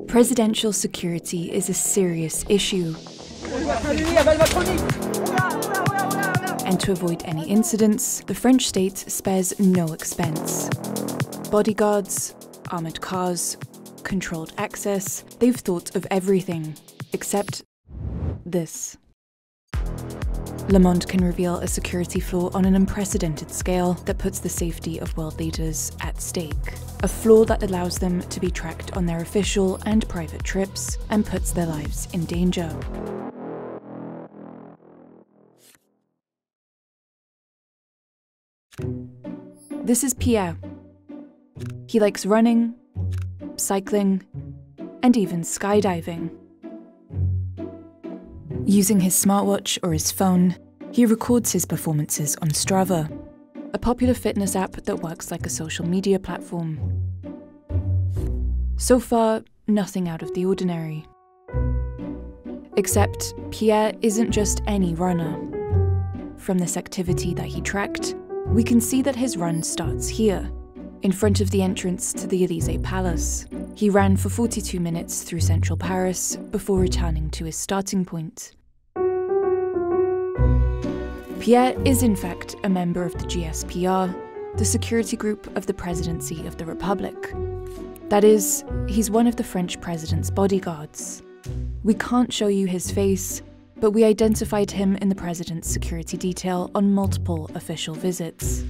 Presidential security is a serious issue. And to avoid any incidents, the French state spares no expense. Bodyguards, armoured cars, controlled access, they've thought of everything, except this. Le Monde can reveal a security flaw on an unprecedented scale that puts the safety of world leaders at stake. A flaw that allows them to be tracked on their official and private trips and puts their lives in danger. This is Pierre. He likes running, cycling, and even skydiving. Using his smartwatch or his phone, he records his performances on Strava, a popular fitness app that works like a social media platform. So far, nothing out of the ordinary. Except Pierre isn't just any runner. From this activity that he tracked, we can see that his run starts here, in front of the entrance to the Élysée Palace. He ran for 42 minutes through central Paris before returning to his starting point. Pierre is in fact a member of the GSPR, the security group of the Presidency of the Republic. That is, he's one of the French president's bodyguards. We can't show you his face, but we identified him in the president's security detail on multiple official visits.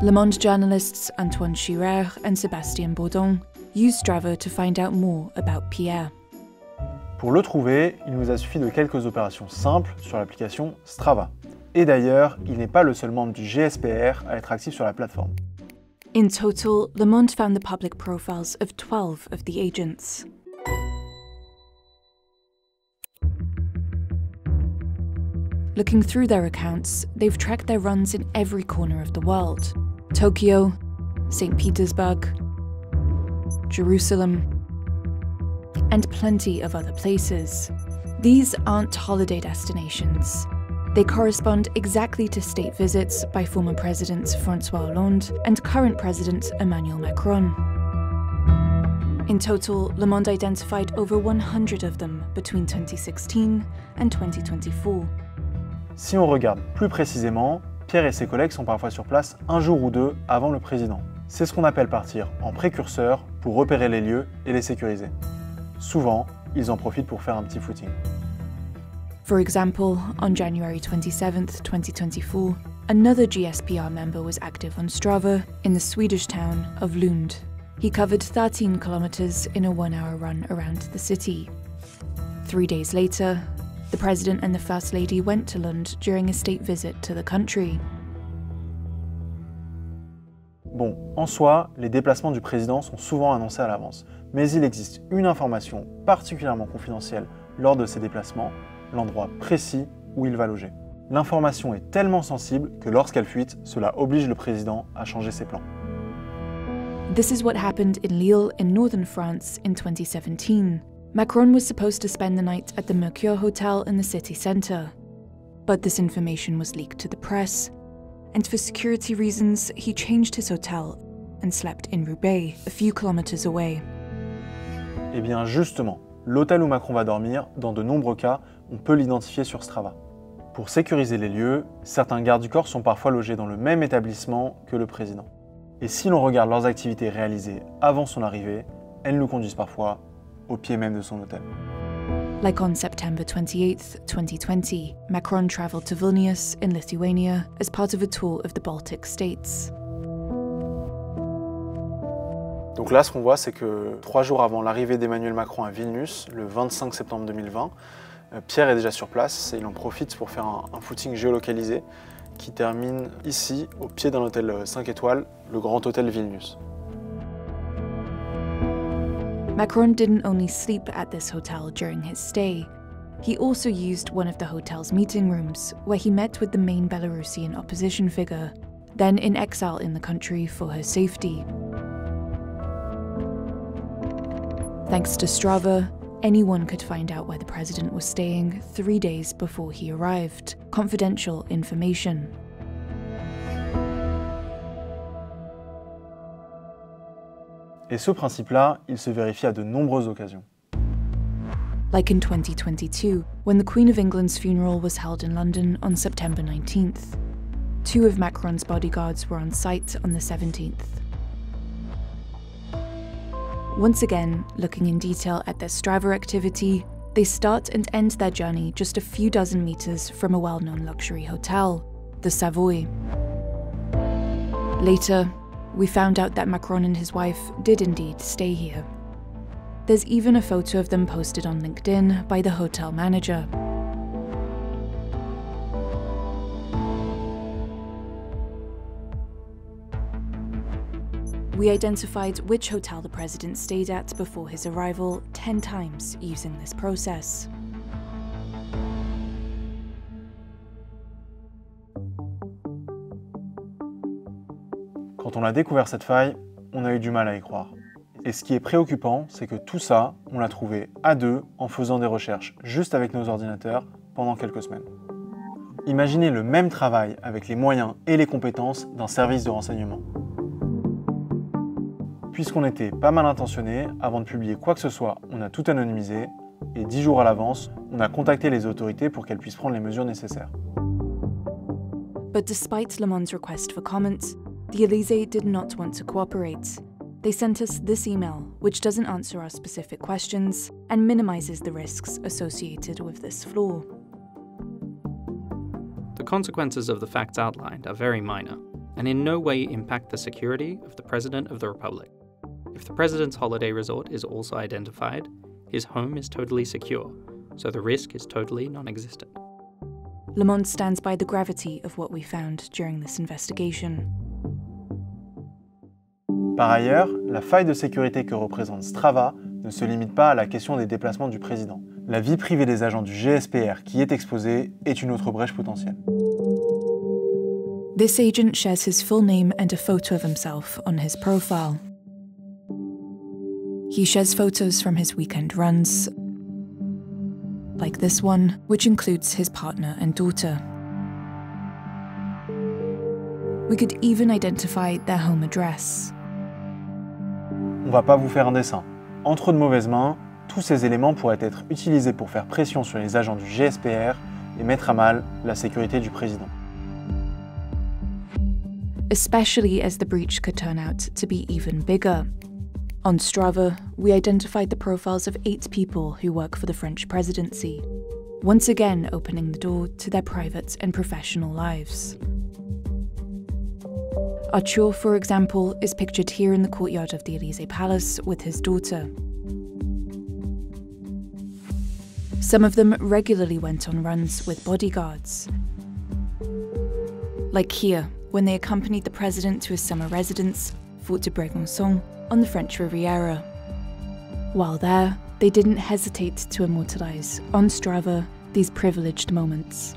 Le Monde journalists Antoine Chirer and Sébastien Baudon used Strava to find out more about Pierre. Pour le trouver, il nous a suffi de quelques opérations simples sur l'application Strava. Et d'ailleurs, il n'est pas le seul membre du GSPR à être actif sur la plateforme. In total, Le Monde found the public profiles of 12 of the agents. Looking through their accounts, they've tracked their runs in every corner of the world. Tokyo, St. Petersburg, Jerusalem, and plenty of other places. These aren't holiday destinations. They correspond exactly to state visits by former presidents François Hollande and current president Emmanuel Macron. In total, Le Monde identified over 100 of them between 2016 and 2024. Si on regarde plus précisément, Pierre et ses collègues sont parfois sur place un jour ou deux avant le président. C'est ce qu'on appelle partir en précurseur pour repérer les lieux et les sécuriser. Souvent, ils en profitent pour faire un petit footing. For example, on January 27, 2024, another GSPR member was active on Strava in the Swedish town of Lund. He covered 13 kilometers in a 1-hour run around the city. 3 days later, the President and the First Lady went to Lund during a state visit to the country. Bon, en soi, les déplacements du président sont souvent annoncés à l'avance, mais il existe une information particulièrement confidentielle lors de ces déplacements, l'endroit précis où il va loger. L'information est tellement sensible que lorsqu'elle fuite, cela oblige le président à changer ses plans. This is what happened in Lille in northern France in 2017. Macron was supposed to spend the night at the Mercure Hotel in the city centre. But this information was leaked to the press, and for security reasons, he changed his hotel and slept in Roubaix, a few kilometers away. Eh bien justement, l'hôtel où Macron va dormir, dans de nombreux cas, on peut l'identifier sur Strava. Pour sécuriser les lieux, certains gardes du corps sont parfois logés dans le même établissement que le président. Et si l'on regarde leurs activités réalisées avant son arrivée, elles nous conduisent parfois au pied même de son hôtel. Like on September 28, 2020, Macron travelled to Vilnius in Lithuania as part of a tour of the Baltic states. Donc là, ce qu'on voit, c'est que 3 jours avant l'arrivée d'Emmanuel Macron à Vilnius, le 25 septembre 2020, Pierre est déjà sur place et il en profite pour faire un footing géolocalisé qui termine ici, au pied d'un hôtel 5 étoiles, le Grand Hôtel Vilnius. Macron didn't only sleep at this hotel during his stay. He also used one of the hotel's meeting rooms, where he met with the main Belarusian opposition figure, then in exile in the country for her safety. Thanks to Strava, anyone could find out where the president was staying 3 days before he arrived. Confidential information. Et ce principe-là, il se vérifie à de nombreuses occasions. Like in 2022, when the Queen of England's funeral was held in London on September 19th. 2 of Macron's bodyguards were on site on the 17th. Once again, looking in detail at their Strava activity, they start and end their journey just a few dozen meters from a well-known luxury hotel, the Savoy. Later, we found out that Macron and his wife did indeed stay here. There's even a photo of them posted on LinkedIn by the hotel manager. We identified which hotel the president stayed at before his arrival 10 times using this process. Quand on a découvert cette faille, on a eu du mal à y croire. Et ce qui est préoccupant, c'est que tout ça, on l'a trouvé à deux en faisant des recherches juste avec nos ordinateurs pendant quelques semaines. Imaginez le même travail avec les moyens et les compétences d'un service de renseignement. Puisqu'on était pas mal intentionné, avant de publier quoi que ce soit, on a tout anonymisé et 10 jours à l'avance, on a contacté les autorités pour qu'elles puissent prendre les mesures nécessaires. But despite Le Monde's request for comment, the Elysée did not want to cooperate. They sent us this email, which doesn't answer our specific questions and minimizes the risks associated with this flaw. The consequences of the facts outlined are very minor and in no way impact the security of the President of the Republic. If the President's holiday resort is also identified, his home is totally secure, so the risk is totally non-existent. Le Monde stands by the gravity of what we found during this investigation. Par ailleurs, la faille de sécurité que représente Strava ne se limite pas à la question des déplacements du président. La vie privée des agents du GSPR qui est exposée est une autre brèche potentielle. This agent shares his full name and a photo of himself on his profile. He shares photos from his weekend runs, like this one, which includes his partner and daughter. We could even identify their home address. On va pas vous faire un dessin. Entre de mauvaises mains, tous ces éléments pourraient être utilisés pour faire pression sur les agents du GSPR et mettre à mal la sécurité du président. Especially as the breach could turn out to be even bigger. On Strava, we identified the profiles of 8 people who work for the French presidency, once again opening the door to their private and professional lives. Arthur, for example, is pictured here in the courtyard of the Élysée Palace with his daughter. Some of them regularly went on runs with bodyguards. Like here, when they accompanied the president to his summer residence, Fort de Brégançon, on the French Riviera. While there, they didn't hesitate to immortalize on Strava these privileged moments.